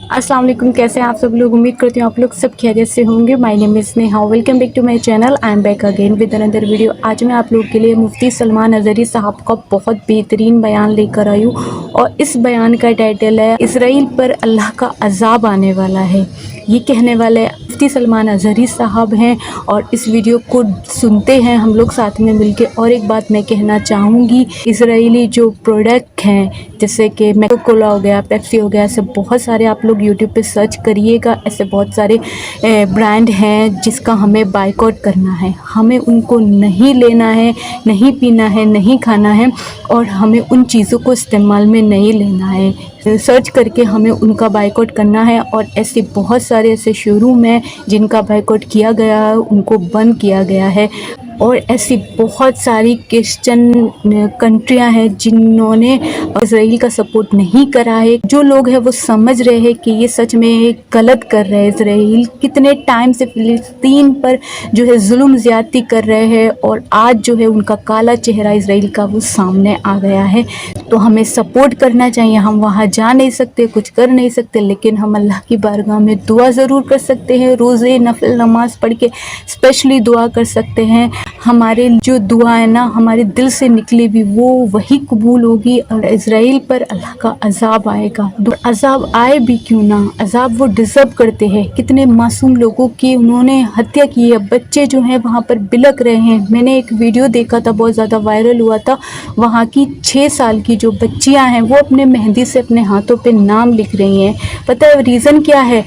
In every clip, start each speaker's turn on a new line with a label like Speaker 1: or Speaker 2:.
Speaker 1: अस्सलाम वालेकुम, कैसे हैं आप सब लोग। उम्मीद करती हूँ आप लोग सब खैरियत से होंगे। My name is Neha, welcome back to my channel. I am back again with another video. आज मैं आप लोगों के लिए मुफ्ती सलमान अज़हरी साहब का बहुत बेहतरीन बयान लेकर आई हूँ और इस बयान का टाइटल है इसराइल पर अल्लाह का अज़ाब आने वाला है। ये कहने वाले मुफ्ती सलमान अज़हरी साहब हैं और इस वीडियो को सुनते हैं हम लोग साथ में मिलके। और एक बात मैं कहना चाहूँगी, इसराइली जो प्रोडक्ट हैं जैसे कि कोका कोला हो गया, पेप्सी हो गया, ऐसे बहुत सारे आप लोग यूट्यूब पे सर्च करिएगा। ऐसे बहुत सारे ब्रांड हैं जिसका हमें बायकॉट करना है। हमें उनको नहीं लेना है, नहीं पीना है, नहीं खाना है और हमें उन चीज़ों को इस्तेमाल में नहीं लेना है। सर्च करके हमें उनका बायकॉट करना है। और ऐसे बहुत सारे ऐसे शोरूम हैं जिनका बायकॉट किया गया है, उनको बंद किया गया है। और ऐसी बहुत सारी क्रिश्चियन कंट्रियां हैं जिन्होंने इसराइल का सपोर्ट नहीं करा है। जो लोग हैं वो समझ रहे हैं कि ये सच में गलत कर रहे हैं। इसराइल कितने टाइम से फ़िलिस्तीन पर जो है जुल्म ज़्यादती कर रहे हैं और आज जो है उनका काला चेहरा इसराइल का वो सामने आ गया है। तो हमें सपोर्ट करना चाहिए। हम वहाँ जा नहीं सकते, कुछ कर नहीं सकते, लेकिन हम अल्लाह की बारगाह में दुआ ज़रूर कर सकते हैं। रोज़े नफिल नमाज़ पढ़ के स्पेशली दुआ कर सकते हैं। हमारे जो दुआ है ना, हमारे दिल से निकली भी वो वही कबूल होगी और इसराइल पर अल्लाह का अज़ाब आएगा। अज़ाब आए भी क्यों ना, अज़ाब वो डिज़र्व करते हैं। कितने मासूम लोगों की उन्होंने हत्या की है। बच्चे जो हैं वहाँ पर बिलक रहे हैं। मैंने एक वीडियो देखा था, बहुत ज़्यादा वायरल हुआ था। वहाँ की 6 साल की जो बच्चियाँ हैं वो अपने मेहंदी से अपने हाथों पे नाम लिख रही हैं। पता है रीज़न क्या है?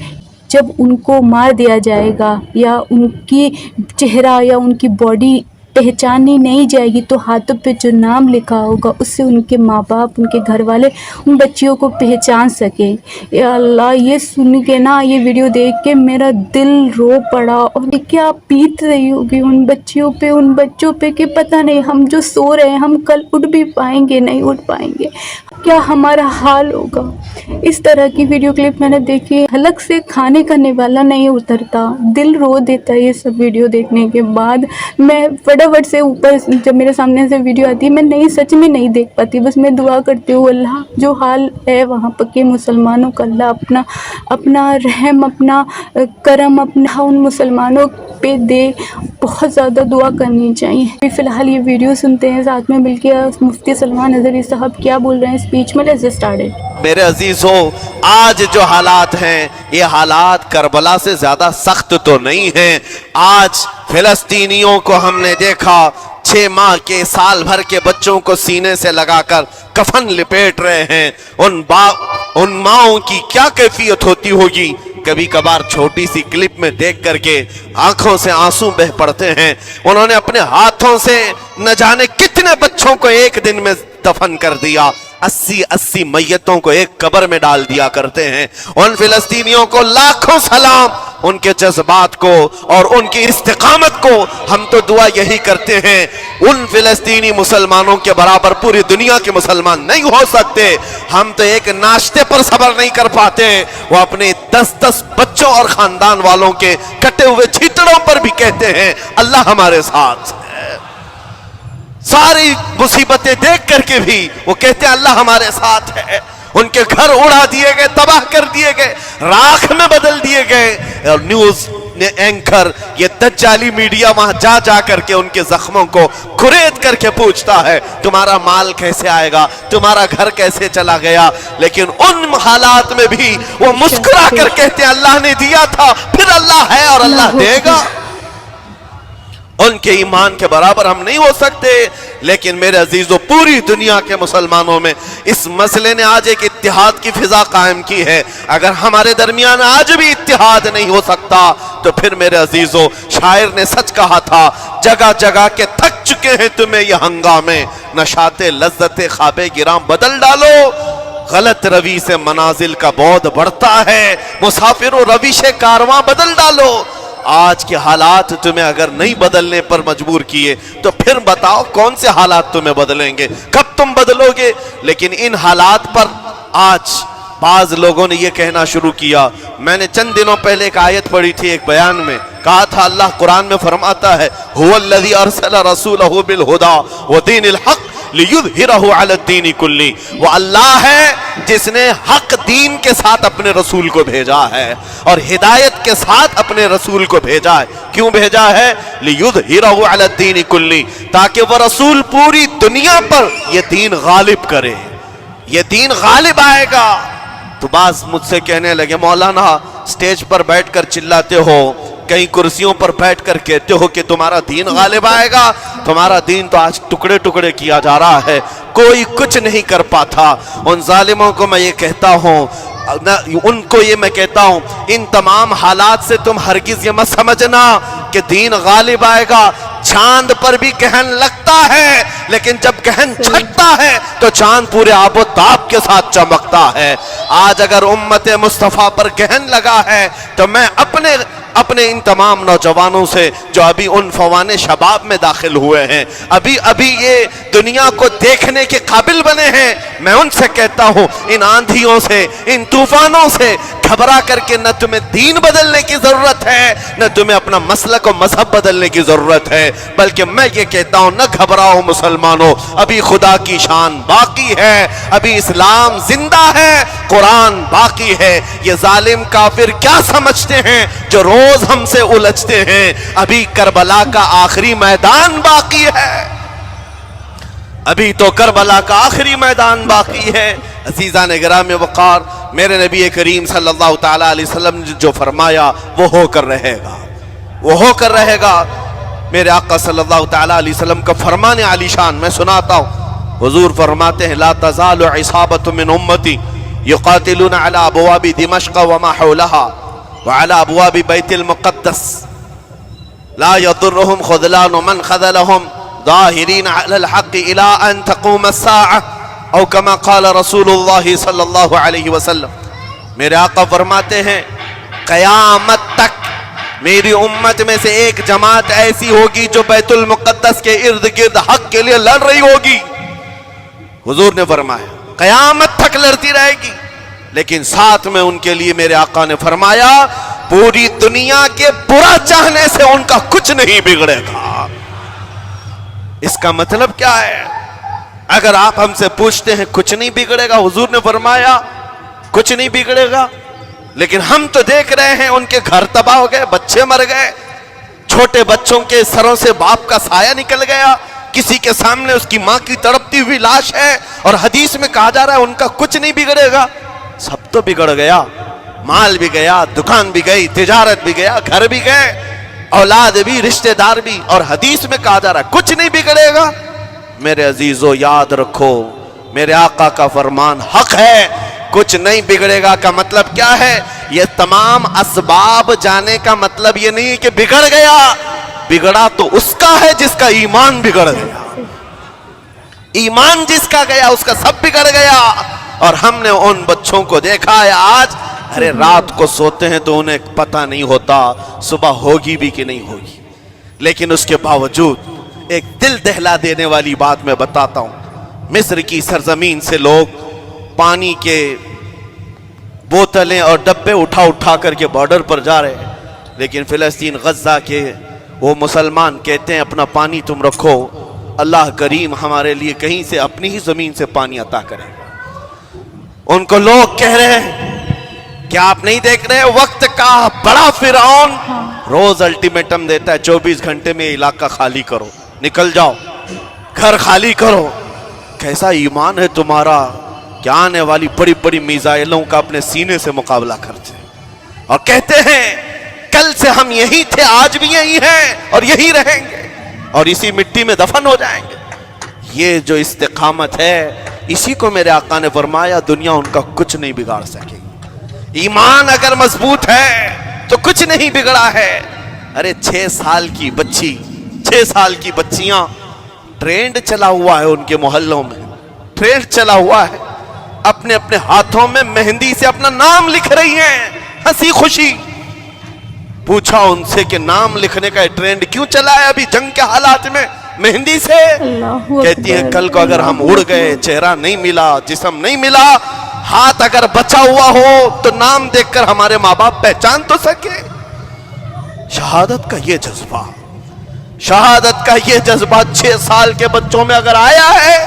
Speaker 1: जब उनको मार दिया जाएगा या उनकी चेहरा या उनकी बॉडी पहचानी नहीं जाएगी तो हाथों पे जो नाम लिखा होगा उससे उनके माँ बाप, उनके घर वाले उन बच्चियों को पहचान सकें। या अल्लाह, ये सुन के ना, ये वीडियो देख के मेरा दिल रो पड़ा। और क्या बीत रही होगी उन बच्चियों पे, उन बच्चों पे कि पता नहीं हम जो सो रहे हैं हम कल उठ भी पाएंगे, नहीं उठ पाएंगे, क्या हमारा हाल होगा। इस तरह की वीडियो क्लिप मैंने देखी, हलक से खाने का निवाला नहीं उतरता, दिल रो देता है ये सब वीडियो देखने के बाद। मैं फटाफट से ऊपर, जब मेरे सामने से वीडियो आती है, मैं नहीं, सच में नहीं देख पाती। बस मैं दुआ करती हूँ अल्लाह जो हाल है वहाँ पर के मुसलमानों का, अल्लाह अपना रहम, अपना करम अपना उन मुसलमानों पे दे। बहुत ज़्यादा दुआ करनी चाहिए। फ़िलहाल ये वीडियो सुनते हैं साथ में मिलकर मुफ्ती सलमान अज़हरी साहब क्या बोल रहे हैं स्पीच में। Let's start it.
Speaker 2: मेरे अजीजों, आज जो हालात हैं ये हालात करबला से ज्यादा सख्त तो नहीं हैं। आज फिलिस्तीनियों को हमने देखा 6 माह के, साल भर के बच्चों को सीने से लगाकर कफन लिपेट रहे हैं। उन माओं की क्या कैफियत होती होगी। कभी कभार छोटी सी क्लिप में देख करके आंखों से आंसू बह पड़ते हैं। उन्होंने अपने हाथों से न जाने कितने बच्चों को एक दिन में दफन कर दिया। 80 मैयतों को एक कब्र में डाल दिया करते हैं। उन फिलिस्तीनियों को लाखों सलाम, उनके जज्बात को और उनकी इस्तिकामत को। हम तो दुआ यही करते हैं, उन फिलिस्तीनी मुसलमानों के बराबर पूरी दुनिया के मुसलमान नहीं हो सकते। हम तो एक नाश्ते पर सब्र नहीं कर पाते, वो अपने 10-10 बच्चों और खानदान वालों के कटे हुए छींटड़ों पर भी कहते हैं अल्लाह हमारे साथ है। सारी मुसीबतें देख करके भी वो कहते हैं अल्लाह हमारे साथ है। उनके घर उड़ा दिए गए, तबाह कर दिए गए, राख में बदल दिए गए। और न्यूज एंकर, ये दज्जाली मीडिया वहां जा करके उनके जख्मों को कुरेद करके पूछता है तुम्हारा माल कैसे आएगा, तुम्हारा घर कैसे चला गया। लेकिन उन हालात में भी वो मुस्कुरा कर कहते हैं अल्लाह ने दिया था, फिर अल्लाह है और अल्लाह देगा। उनके ईमान के बराबर हम नहीं हो सकते। लेकिन मेरे अजीजों, पूरी दुनिया के मुसलमानों में इस मसले ने आज एक इत्तिहाद की फिजा कायम की है। अगर हमारे दरमियान आज भी इत्तिहाद नहीं हो सकता तो फिर मेरे अजीजों, शायर ने सच कहा था, जगह जगह के थक चुके हैं तुम्हें ये हंगामे, नशाते लज्जते ख्वाबे गिराम बदल डालो। गलत रवि से मनाजिल का बौध बढ़ता है, मुसाफिरों रविश कारवां बदल डालो। आज के हालात तुम्हें अगर नहीं बदलने पर मजबूर किए तो फिर बताओ कौन से हालात तुम्हें बदलेंगे, कब तुम बदलोगे। लेकिन इन हालात पर आज बाज लोगों ने यह कहना शुरू किया। मैंने चंद दिनों पहले एक आयत पढ़ी थी, एक बयान में कहा था अल्लाह कुरान में फरमाता है हुवल्लज़ी अरसला रसूलहू बिल हुदा व दीनिल हक़ लियुज़हिरहु अला दीन कुल्ली, वो अल्लाह है जिसने हक दीन के साथ अपने रसूल को भेजा है और हिदायत के साथ अपने रसूल को भेजा है। क्यों भेजा है? लियुज़हिरहु अला दीन कुल्ली, ताकि वह रसूल पूरी दुनिया पर यह दीन गालिब करे। ये दीन गालिब आएगा। तो बास मुझसे कहने लगे, मौलाना स्टेज पर बैठकर चिल्लाते हो, कई कुर्सियों पर बैठकर कहते हो कि तुम्हारा दीन गालिब आएगा, तुम्हारा दीन तो आज टुकड़े टुकड़े किया जा रहा है, कोई कुछ नहीं कर पाता। उन जालिमों को मैं ये कहता हूँ, उनको ये मैं कहता हूँ, इन तमाम हालात से तुम हरगिज ये मत समझना कि दीन गालिब आएगा। चांद पर भी कहन लगता है, लेकिन जब कहन छटता है तो चांद पूरे आबो ताब के साथ चमकता है। आज अगर उम्मत मुस्तफ़ा पर कहन लगा है तो मैं अपने इन तमाम नौजवानों से जो अभी उन फवाने शबाब में दाखिल हुए हैं, अभी अभी ये दुनिया को देखने के काबिल बने हैं, मैं उनसे कहता हूँ, इन आंधियों से, इन तूफानों से घबरा करके न तुम्हें दीन बदलने की जरूरत है, न तुम्हें अपना मसलक और मजहब बदलने की जरूरत है, बल्कि मैं ये कहता हूँ, न घबराओ मुसलमानों, अभी खुदा की शान बाकी है, अभी इस्लाम जिंदा है, कुरान बाकी है। ये जालिम काफिर क्या समझते हैं जो रोज हमसे उलझते हैं? अभी करबला का आखिरी मैदान बाकी है, अभी तो करबला का आखिरी मैदान बाकी है। अज़ीज़ान गिराम वक़ार, मेरे नबी करीम सल्लल्लाहु तआला अलैहि वसल्लम ने जो फरमाया वो होकर रहेगा, वो होकर रहेगा। मेरे आका सल्लल्लाहु तआला अलैहि वसल्लम का फरमान आलीशान मैं सुनाता हूँ। हुजूर फरमाते हैं, ला तज़ालु इसाबतुम मिन उम्मती युक़ातिलूना अला अबवाबि दिमश्क व मा हौलहा व अला अबवाबि बैतिल मुक़द्दस ला यदुर्रुहुम ख़ुज़लानु मन ख़ज़लहुम ज़ाहिरीन अलल हक़्क़ि इला अन तक़ूम अस्साअह औ कमा क़ाल रसूलुल्लाह सल्लल्लाहु अलैहि वसल्लम। मेरे आका फरमाते हैं, क़यामत तक मेरी उम्मत में से एक जमात ऐसी होगी जो बैतुल मुक़द्दस के इर्द गिर्द हक के लिए लड़ रही होगी। हुजूर ने फरमाया क़यामत तक लड़ती रहेगी, लेकिन साथ में उनके लिए मेरे आका ने फरमाया, पूरी दुनिया के बुरा चाहने से उनका कुछ नहीं बिगड़ेगा। इसका मतलब क्या है? अगर आप हमसे पूछते हैं कुछ नहीं बिगड़ेगा, हुजूर ने फरमाया कुछ नहीं बिगड़ेगा, लेकिन हम तो देख रहे हैं उनके घर तबाह हो गए, बच्चे मर गए, छोटे बच्चों के सरों से बाप का साया निकल गया, किसी के सामने उसकी मां की तड़पती हुई लाश है, और हदीस में कहा जा रहा है उनका कुछ नहीं बिगड़ेगा। सब तो बिगड़ गया, माल भी गया, दुकान भी गई, तिजारत भी गया, घर भी गए, औलाद भी, रिश्तेदार भी, और हदीस में कहा जा रहा है कुछ नहीं बिगड़ेगा। मेरे अजीजों, याद रखो, मेरे आका का फरमान हक है, कुछ नहीं बिगड़ेगा का मतलब क्या है? ये तमाम असबाब जाने का मतलब ये नहीं है कि बिगड़ गया, बिगड़ा तो उसका है जिसका ईमान बिगड़ गया। ईमान जिसका गया उसका सब बिगड़ गया। और हमने उन बच्चों को देखा है आज, अरे रात को सोते हैं तो उन्हें पता नहीं होता सुबह होगी भी कि नहीं होगी, लेकिन उसके बावजूद एक दिल दहला देने वाली बात मैं बताता हूं। मिस्र की सरजमीन से लोग पानी के बोतलें और डब्बे उठा उठा करके बॉर्डर पर जा रहे हैं, लेकिन फिलिस्तीन गज्जा के वो मुसलमान कहते हैं अपना पानी तुम रखो, अल्लाह करीम हमारे लिए कहीं से अपनी ही जमीन से पानी अता करेगा। उनको लोग कह रहे हैं, क्या आप नहीं देख रहे वक्त का बड़ा फिरौन रोज अल्टीमेटम देता है 24 घंटे में इलाका खाली करो, निकल जाओ, घर खाली करो। कैसा ईमान है तुम्हारा, क्या आने वाली बड़ी बड़ी मिसाइलों का अपने सीने से मुकाबला करते हैं और कहते हैं कल से हम यही थे, आज भी यही हैं और यही रहेंगे और इसी मिट्टी में दफन हो जाएंगे। ये जो इस्तिकामत है, इसी को मेरे आका ने फरमाया दुनिया उनका कुछ नहीं बिगाड़ सकेगी। ईमान अगर मजबूत है तो कुछ नहीं बिगड़ा है। अरे 6 साल की बच्ची, 6 साल की बच्चियां, ट्रेंड चला हुआ है उनके मोहल्लों में, ट्रेंड चला हुआ है, अपने अपने हाथों में मेहंदी से अपना नाम लिख रही हैं, हंसी खुशी। पूछा उनसे कि नाम लिखने का ट्रेंड क्यों चला है अभी जंग के हालात में मेहंदी से? कहती है कल को अगर हम उड़ गए, चेहरा नहीं मिला, जिस्म नहीं मिला, हाथ अगर बचा हुआ हो तो नाम देखकर हमारे माँ बाप पहचान तो सके। शहादत का ये जज्बा, शहादत का ये जज्बा 6 साल के बच्चों में अगर आया है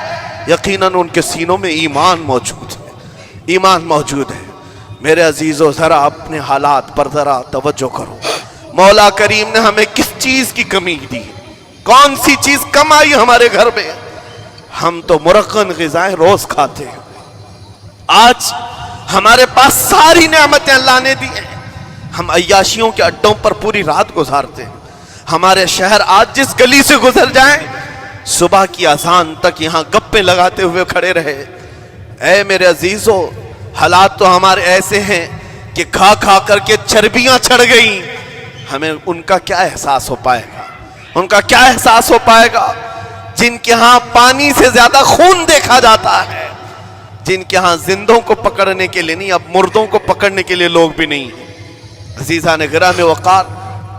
Speaker 2: यकीनन उनके सीनों में ईमान मौजूद है, ईमान मौजूद है। मेरे अजीजों, जरा अपने हालात पर जरा तवज्जो करो। मौला करीम ने हमें किस चीज की कमी दी, कौन सी चीज कम आई हमारे घर में? हम तो मुरक्कन ग़िज़ाएं रोज खाते हैं। आज हमारे पास सारी नेमतें अल्लाह ने दी हैं, हम अय्याशियों के अड्डों पर पूरी रात गुजारते हैं। हमारे शहर आज जिस गली से गुजर जाएं, सुबह की अजान तक यहाँ गप्पे लगाते हुए खड़े रहे। ऐ मेरे अजीजों, हालात तो हमारे ऐसे हैं कि खा खा करके चर्बियां चढ़ गई। हमें उनका क्या एहसास हो पाएगा, उनका क्या एहसास हो पाएगा जिनके यहाँ पानी से ज्यादा खून देखा जाता है, जिनके यहाँ जिंदों को पकड़ने के लिए नहीं, अब मुर्दों को पकड़ने के लिए लोग भी नहीं है। अजीजा ने गिरा में वक़ार,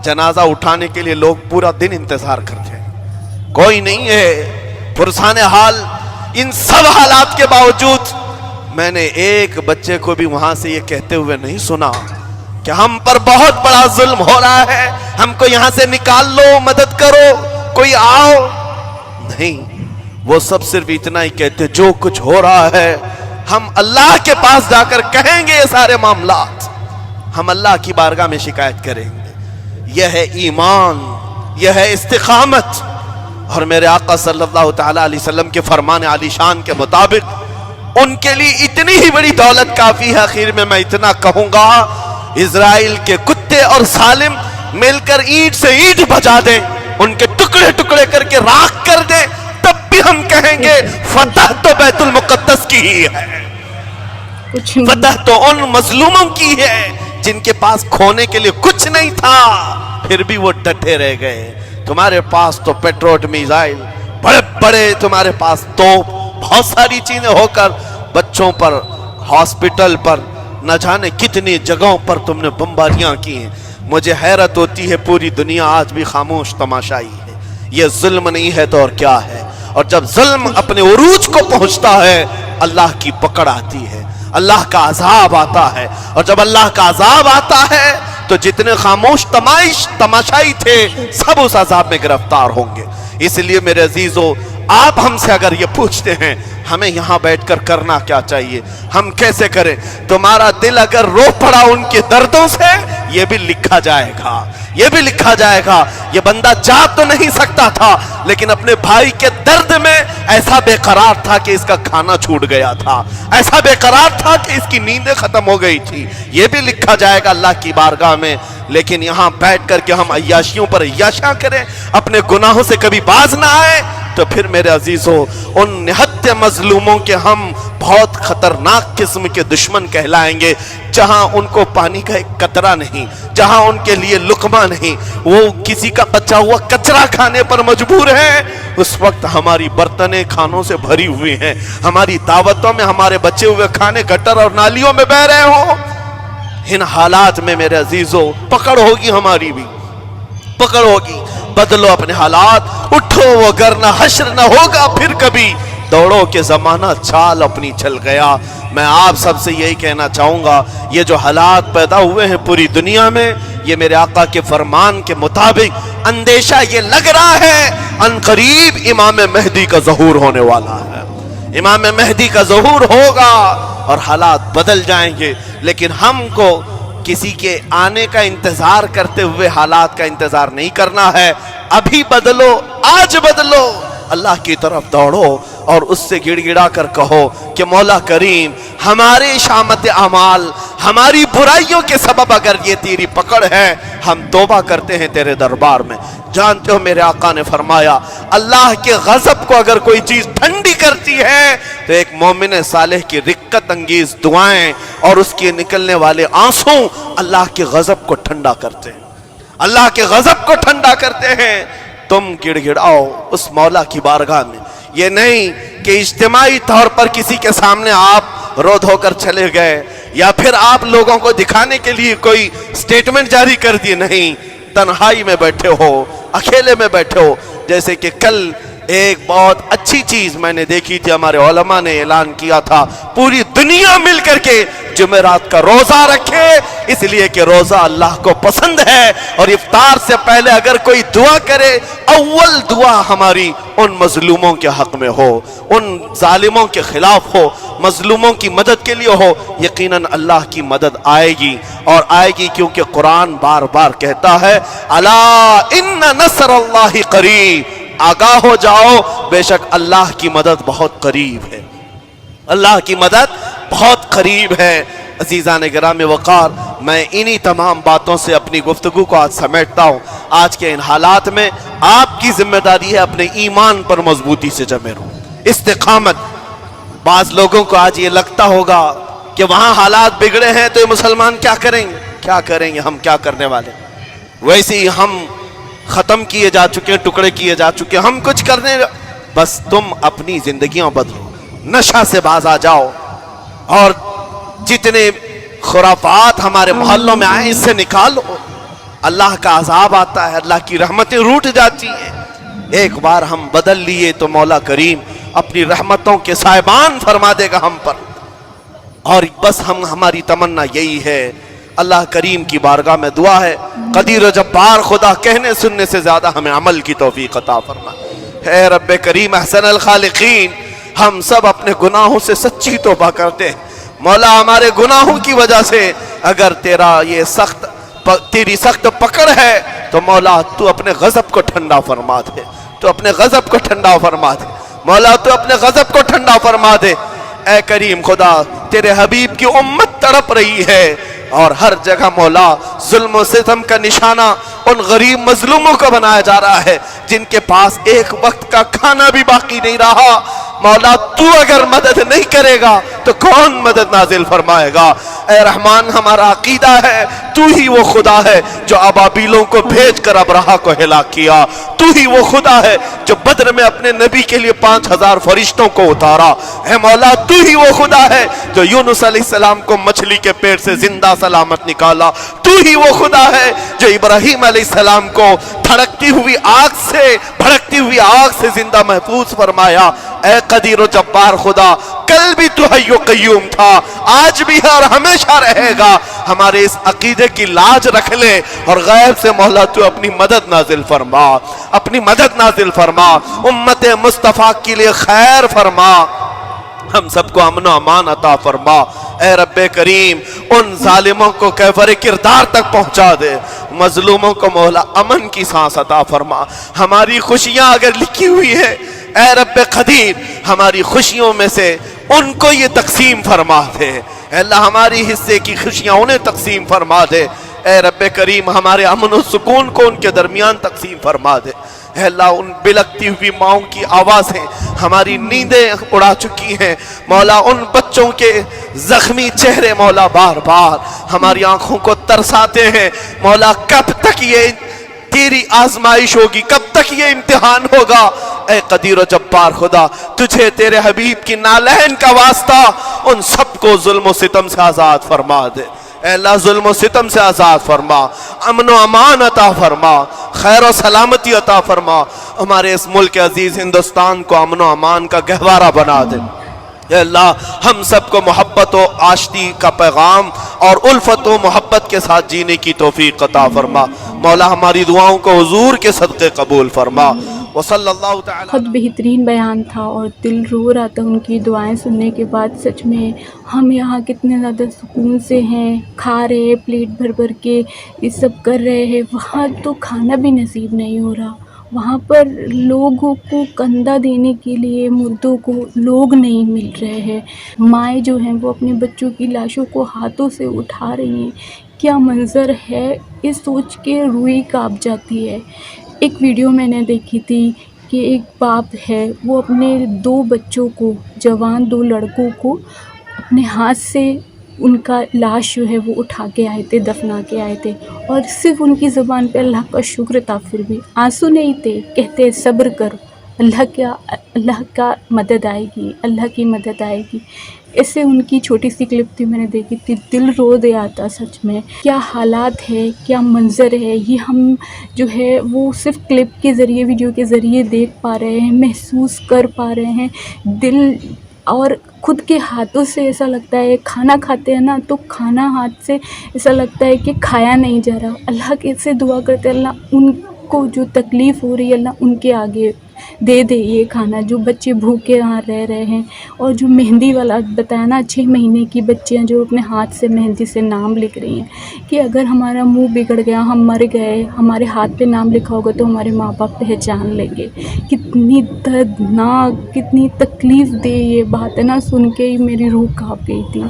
Speaker 2: जनाजा उठाने के लिए लोग पूरा दिन इंतजार करते हैं, कोई नहीं है। पुरसाने हाल इन सब हालात के बावजूद मैंने एक बच्चे को भी वहां से ये कहते हुए नहीं सुना कि हम पर बहुत बड़ा जुल्म हो रहा है, हमको यहां से निकाल लो, मदद करो, कोई आओ। नहीं, वो सब सिर्फ इतना ही कहते, जो कुछ हो रहा है हम अल्लाह के पास जाकर कहेंगे, ये सारे मामलात हम अल्लाह की बारगाह में शिकायत करेंगे। यह है ईमान, यह है इस्तिकामत। और मेरे आका सल्लल्लाहु तआला अलैहि वसल्लम के फरमान आलीशान के मुताबिक उनके लिए इतनी ही बड़ी दौलत काफी है। आखिर में मैं इतना कहूंगा, इजराइल के कुत्ते और सालिम मिलकर ईंट से ईंट बजा दें, उनके टुकड़े टुकड़े करके राख कर दें, तब भी हम कहेंगे फतह तो बैतुल मुकद्दस की ही है, फतह तो उन मजलूमों की है जिनके पास खोने के लिए कुछ नहीं था, फिर भी वो डटे रह गए। तुम्हारे पास तो पेट्रोल मिसाइल, बड़े बड़े तुम्हारे पास तोप, बहुत सारी चीजें होकर बच्चों पर, हॉस्पिटल पर, न जाने कितनी जगहों पर तुमने बमबारियां की हैं। मुझे हैरत होती है, पूरी दुनिया आज भी खामोश तमाशाई है। ये जुल्म नहीं है तो और क्या है? और जब जुल्म अपने उरूज को पहुंचता है, अल्लाह की पकड़ आती है, अल्लाह का अजाब आता है। और जब अल्लाह का अजाब आता है तो जितने खामोश तमाशाई थे सब उस अजाब में गिरफ्तार होंगे। इसलिए मेरे अजीजों, आप हमसे अगर ये पूछते हैं हमें यहां बैठकर करना क्या चाहिए, हम कैसे करें? तुम्हारा दिल अगर रो पड़ा उनके दर्दों से, ये भी लिखा जाएगा, ये भी लिखा जाएगा। ये बंदा जा तो नहीं सकता था, लेकिन अपने भाई के दर्द में ऐसा बेकरार था कि इसका खाना छूट गया था, ऐसा बेकरार था कि इसकी नींदें खत्म हो गई थी। ये भी लिखा जाएगा अल्लाह की बारगाह में। लेकिन यहां बैठ करके हम अय्याशियों पर अय्याशियां करें, अपने गुनाहों से कभी बाज ना आए, तो फिर मेरे अजीजों, उन निहत्ते मजलूमों के हम बहुत खतरनाक किस्म के दुश्मन कहलाएंगे। जहां उनको पानी का एक कतरा नहीं, जहां उनके लिए लुकमा नहीं, वो किसी का बचा हुआ कचरा खाने पर मजबूर है, उस वक्त हमारी बर्तनें खानों से भरी हुई हैं, हमारी दावतों में हमारे बचे हुए खाने गटर और नालियों में बह रहे हो। इन हालात में मेरे अजीजों पकड़ होगी, हमारी भी पकड़ होगी। बदलो अपने हालात, उठो वो करना हश्र न होगा फिर कभी, दौड़ो के जमाना चाल अपनी चल गया। मैं आप सबसे यही कहना चाहूंगा, ये जो हालात पैदा हुए हैं पूरी दुनिया में, ये मेरे आका के फरमान के मुताबिक अंदेशा ये लग रहा है अनकरीब इमाम मेहदी का ज़हूर होने वाला है। इमाम मेहदी का ज़हूर होगा और हालात बदल जाएंगे। लेकिन हमको किसी के आने का इंतजार करते हुए हालात का इंतजार नहीं करना है। अभी बदलो, आज बदलो, अल्लाह की तरफ दौड़ो और उससे गिड़गिड़ा कर कहो कि मौला करीम, हमारे शामत अमाल, हमारी बुराइयों के सबब अगर ये तेरी पकड़ है, हम तौबा करते हैं तेरे दरबार में। जानते हो मेरे आका ने फरमाया, अल्लाह के गजब को अगर कोई चीज ठंडी करती है तो एक मोमिन सालेह की रिक्कत अंगेज दुआएं और उसके निकलने वाले आंसू अल्लाह के गजब को ठंडा करते हैं, अल्लाह के गजब को ठंडा करते हैं। तुम गिड़गिड़ाओ उस मौला की बारगाह में, ये नहीं कि इज्तिमाई तौर पर किसी के सामने आप रो धोकर चले गए या फिर आप लोगों को दिखाने के लिए कोई स्टेटमेंट जारी कर दिए। नहीं, तन्हाई में बैठे हो, अकेले में बैठे हो। जैसे कि कल ایک بہت اچھی چیز میں نے دیکھی تھی، ہمارے علماء نے اعلان کیا تھا پوری دنیا مل کر کے جمعرات کا روزہ رکھے، اس لیے کہ روزہ اللہ کو پسند ہے، اور افطار سے پہلے اگر کوئی دعا کرے اول دعا ہماری ان مظلوموں کے حق میں ہو، ان ظالموں کے خلاف ہو، مظلوموں کی مدد کے لیے ہو، یقیناً اللہ کی مدد آئے گی، اور آئے گی کیونکہ قرآن بار بار کہتا ہے الا ان نصر اللہ قریب، آگاہ ہو جاؤ بے شک اللہ کی مدد بہت قریب ہے، اللہ کی مدد بہت قریب ہے۔ عزیزان گرام وقار، میں انہی تمام باتوں سے اپنی گفتگو کو آج سمیٹتا ہوں۔ آج کے ان حالات میں آپ کی ذمہ داری ہے اپنے ایمان پر مضبوطی سے جمے رہو، استقامت۔ بعض لوگوں کو آج یہ لگتا ہوگا کہ وہاں حالات بگڑے ہیں تو یہ مسلمان کیا کریں گے، کیا کریں گے، ہم کیا کرنے والے، ویسے ہی ہم ختم کیے جا چکے، ٹکڑے کیے جا چکے، ہم کچھ کرنے، بس تم اپنی زندگیاں بدلو، نشہ سے باز آ جاؤ، اور جتنے خرافات ہمارے محلوں میں آئے اس سے نکالو۔ اللہ کا عذاب آتا ہے، اللہ کی رحمتیں روٹ جاتی ہیں، ایک بار ہم بدل لیے تو مولا کریم اپنی رحمتوں کے سائبان فرما دے گا ہم پر، اور بس ہماری تمنا یہی ہے۔ اللہ کریم کی بارگاہ میں دعا ہے قدیر و جبار خدا کہنے سننے سے زیادہ ہمیں عمل کی توفیق عطا فرما۔ اے رب کریم احسن الخالقین، ہم سب اپنے گناہوں سے سچی توبہ کرتے ہیں، مولا ہمارے گناہوں کی وجہ سے اگر تیری سخت پکڑ ہے تو مولا تو اپنے غضب کو ٹھنڈا فرما دے، تو اپنے غضب کو ٹھنڈا فرما دے، مولا تو اپنے غضب کو ٹھنڈا فرما دے۔ اے کریم خدا، تیرے حبیب کی امت تڑپ رہی ہے، اور ہر جگہ مولا ظلم و ستم کا نشانہ ان غریب مظلوموں کو بنایا جا رہا ہے جن کے پاس ایک وقت کا کھانا بھی باقی نہیں رہا۔ مولا تو اگر مدد نہیں کرے گا تو کون مدد نازل فرمائے گا؟ اے رحمان، ہمارا عقیدہ ہے تو ہی وہ خدا ہے جو ابابیلوں کو بھیج کر ابرہہ کو ہلاک کیا، تو ہی وہ خدا ہے جو بدر میں اپنے نبی کے لیے 5000 فرشتوں کو اتارا، اے مولا تو ہی وہ خدا ہے جو یونس علیہ السلام کو مچھلی کے پیٹ سے زندہ سلامت نکالا، تو ہی وہ خدا ہے جو ابراہیم علیہ السلام کو بھڑکتی ہوئی آگ سے زندہ محفوظ فرمایا۔ اے قدیر و جبار خدا، کل بھی تو حی و قیوم تھا، آج بھی ہے اور ہمیشہ رہے گا۔ ہمارے اس عقیدے کی لاج رکھ لے، اور غیب سے مولا تو اپنی مدد نازل فرما، اپنی مدد نازل فرما، امت مصطفیٰ کے لیے خیر فرما، ہم سب کو امن و امان عطا فرما۔ اے رب کریم، ان ظالموں کو کیفر کردار تک پہنچا دے، مظلوموں کو مولا امن کی سانس عطا فرما۔ ہماری خوشیاں اگر لکھی ہوئی ہیں اے رب قدیر، ہماری خوشیوں میں سے ان کو یہ تقسیم فرما دے، اے اللہ ہماری حصے کی خوشیاں انہیں تقسیم فرما دے۔ اے رب کریم، ہمارے امن و سکون کو ان کے درمیان تقسیم فرما دے۔ اے اللہ، ان بلکتی ہوئی ماؤں کی آوازیں ہماری نیندیں اڑا چکی ہیں، مولا ان بچوں کے زخمی چہرے مولا بار بار ہماری آنکھوں کو ترساتے ہیں، مولا کب تک یہ تیری آزمائش ہوگی، کب تک یہ امتحان ہوگا؟ اے قدیر و جبار خدا، تجھے تیرے حبیب کی نالین کا واسطہ ان سب کو ظلم و ستم سے آزاد فرما دے۔ اے اللہ، ظلم و ستم سے آزاد فرما، امن و امان عطا فرما، خیر و سلامتی عطا فرما، ہمارے اس ملک عزیز ہندوستان کو امن و امان کا گہوارہ بنا دے۔ اے اللہ، ہم سب کو محبت و آشتی کا پیغام اور الفت و محبت کے ساتھ جینے کی توفیق عطا فرما۔ مولا ہماری دعاؤں کو حضور کے صدقے قبول فرما۔ وصلی اللہ تعالی۔
Speaker 1: بہت بہترین بیان تھا اور دل رو رہا تھا ان کی دعائیں سننے کے بعد۔ سچ میں ہم یہاں کتنے زیادہ سکون سے ہیں، کھا رہے ہیں پلیٹ بھر بھر کے، یہ سب کر رہے ہیں۔ وہاں تو کھانا بھی نصیب نہیں ہو رہا، وہاں پر لوگوں کو کندھا دینے کے لیے مردوں کو لوگ نہیں مل رہے ہیں۔ مائیں جو ہیں وہ اپنے بچوں کی لاشوں کو ہاتھوں سے اٹھا رہی ہیں۔ کیا منظر ہے، یہ سوچ کے روح کانپ جاتی ہے۔ ایک ویڈیو میں نے دیکھی تھی کہ ایک باپ ہے، وہ اپنے 2 بچوں کو، جوان 2 لڑکوں کو اپنے ہاتھ سے ان کا لاش جو ہے وہ اٹھا کے آئے تھے، دفنا کے آئے تھے، اور صرف ان کی زبان پہ اللہ کا شکر تھا، پھر بھی آنسو نہیں تھے، کہتے صبر کرو اللہ کا مدد آئے گی، اللہ کی مدد آئے گی۔ اس سے ان کی چھوٹی سی کلپ تھی، میں نے دیکھی تھی، دل رو دے آتا سچ میں۔ کیا حالات ہے، کیا منظر ہے، یہ ہم جو ہے وہ صرف کلپ کے ذریعے، ویڈیو کے ذریعے دیکھ پا رہے ہیں، محسوس کر پا رہے ہیں۔ دل اور خود کے ہاتھوں سے ایسا لگتا ہے، کھانا کھاتے ہیں نا تو کھانا ہاتھ سے ایسا لگتا ہے کہ کھایا نہیں جا رہا۔ اللہ کے سے دعا کرتے ہیں اللہ ان کو جو تکلیف ہو رہی ہے اللہ ان کے آگے دے دے یہ کھانا، جو بچے بھوکے یہاں رہ رہے ہیں۔ اور جو مہندی والا بتایا نا، 6 مہینے کی بچیاں جو اپنے ہاتھ سے مہندی سے نام لکھ رہی ہیں کہ اگر ہمارا منہ بگڑ گیا، ہم مر گئے، ہمارے ہاتھ پہ نام لکھا ہوگا تو ہمارے ماں باپ پہچان لیں گے۔ کتنی دردناک، کتنی تکلیف دہ یہ بات ہے نا، سن کے ہی میری روح کانپ گئی تھی۔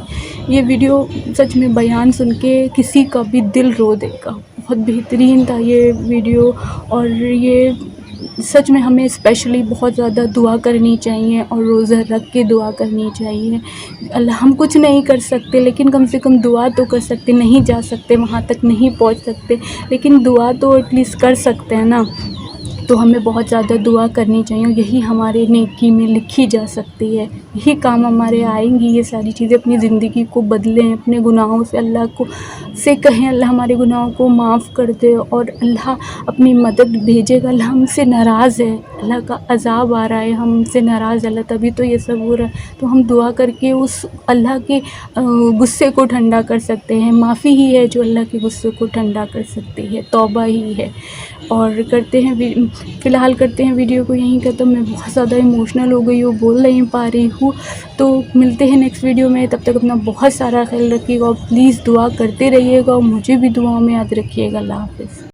Speaker 1: یہ ویڈیو سچ میں بیان سن کے کسی کا بھی دل رو دے گا۔ بہت بہترین تھا یہ ویڈیو، اور یہ سچ میں ہمیں اسپیشلی بہت زیادہ دعا کرنی چاہیے اور روزہ رکھ کے دعا کرنی چاہیے۔ اللہ ہم کچھ نہیں کر سکتے لیکن کم سے کم دعا تو کر سکتے، نہیں جا سکتے وہاں تک، نہیں پہنچ سکتے لیکن دعا تو ایٹ لیسٹ کر سکتے ہیں نا۔ تو ہمیں بہت زیادہ دعا کرنی چاہیے، اور یہی ہمارے نیکی میں لکھی جا سکتی ہے، یہی کام ہمارے آئیں گی۔ یہ ساری چیزیں اپنی زندگی کو بدلیں، اپنے گناہوں سے اللہ کو سے کہیں اللہ ہمارے گناہوں کو معاف کر دے، اور اللہ اپنی مدد بھیجے گا۔ اللہ ہم سے ناراض ہے، اللہ کا عذاب آ رہا ہے، ہم سے ناراض ہے اللہ، تبھی تو یہ سب ہو رہا ہے۔ تو ہم دعا کر کے اس اللہ کے غصے کو ٹھنڈا کر سکتے ہیں۔ معافی ہی ہے جو اللہ کے غصے کو ٹھنڈا کر سکتی ہے، توبہ ہی ہے۔ اور کرتے ہیں فی الحال کرتے ہیں ویڈیو کو یہیں ختم۔ میں بہت زیادہ ایموشنل ہو گئی ہوں، بول نہیں پا رہی ہوں۔ تو ملتے ہیں نیکسٹ ویڈیو میں، تب تک اپنا بہت سارا خیال رکھیے گا، اور پلیز دعا کرتے رہیے گا، اور مجھے بھی دعاؤں میں یاد رکھیے گا۔ اللہ حافظ۔